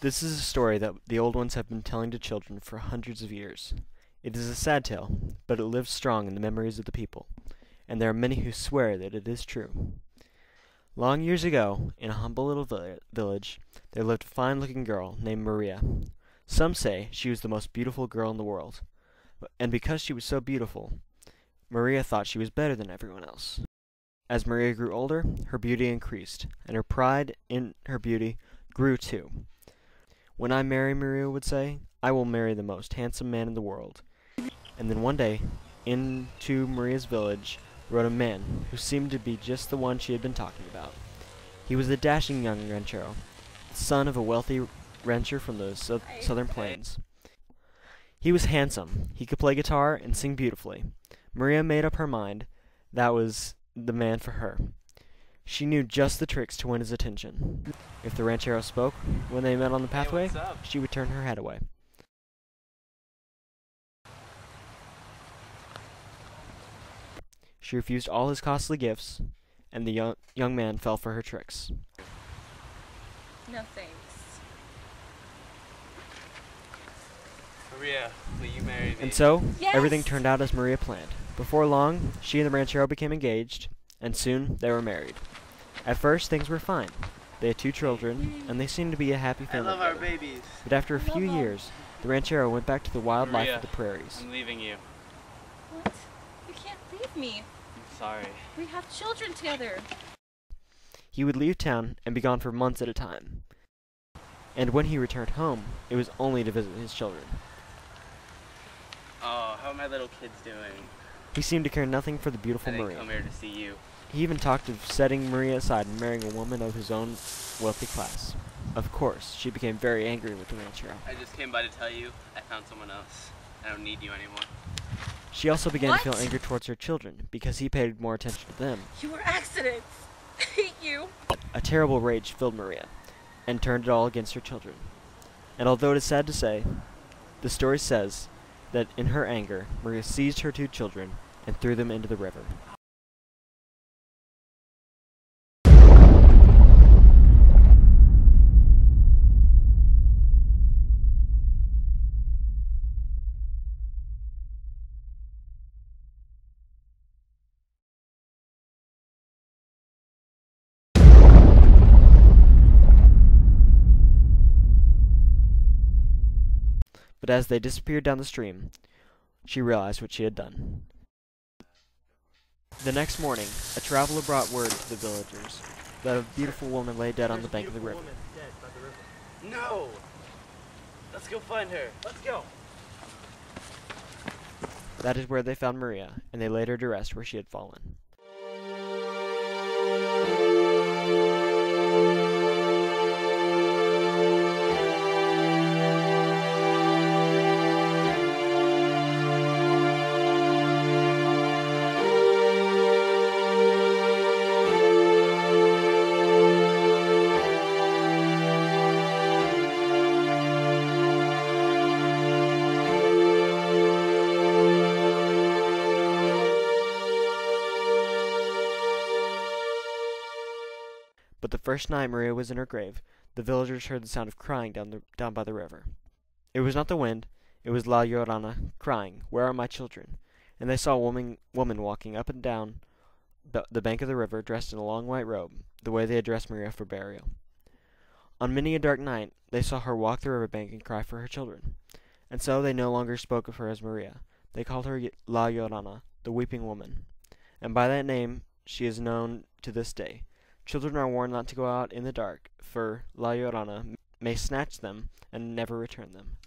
This is a story that the old ones have been telling to children for hundreds of years. It is a sad tale, but it lives strong in the memories of the people, and there are many who swear that it is true. Long years ago, in a humble little village, there lived a fine-looking girl named Maria. Some say she was the most beautiful girl in the world, and because she was so beautiful, Maria thought she was better than everyone else. As Maria grew older, her beauty increased, and her pride in her beauty grew too. "When I marry," Maria would say, "I will marry the most handsome man in the world." And then one day, into Maria's village rode a man who seemed to be just the one she had been talking about. He was a dashing young ranchero, the son of a wealthy rancher from the southern plains. He was handsome, he could play guitar and sing beautifully. Maria made up her mind that was the man for her. She knew just the tricks to win his attention. If the ranchero spoke when they met on the pathway, she would turn her head away. She refused all his costly gifts, and the young man fell for her tricks. No thanks. Maria, will you marry me? And so, Yes! everything turned out as Maria planned. Before long, she and the ranchero became engaged, and soon they were married. At first, things were fine. They had 2 children, and they seemed to be a happy I family. love our babies. But after a few years, the ranchero went back to the wild life Maria, of the prairies. I'm leaving you. What? You can't leave me. I'm sorry. We have children together. He would leave town and be gone for months at a time. And when he returned home, it was only to visit his children. Oh, how are my little kids doing? He seemed to care nothing for the I beautiful didn't Maria. come here to see you. He even talked of setting Maria aside and marrying a woman of his own wealthy class. Of course, she became very angry with the ranchero. I just came by to tell you I found someone else. I don't need you anymore. She also began to What? feel anger towards her children because he paid more attention to them. You were accidents. I hate you. A terrible rage filled Maria, and turned it all against her children. And although it is sad to say, the story says that in her anger, Maria seized her 2 children and threw them into the river. But as they disappeared down the stream, she realized what she had done. The next morning, a traveler brought word to the villagers that a beautiful woman lay dead on the bank of the river. No! Let's go find her. Let's go. That is where they found Maria, and they laid her to rest where she had fallen. But the first night Maria was in her grave, the villagers heard the sound of crying down by the river. It was not the wind, it was La Llorona crying, "Where are my children?" And they saw a woman walking up and down the bank of the river, dressed in a long white robe, the way they had dressed Maria for burial. On many a dark night, they saw her walk the river bank and cry for her children. And so they no longer spoke of her as Maria. They called her La Llorona, the weeping woman. And by that name she is known to this day. Children are warned not to go out in the dark, for La Llorona may snatch them and never return them.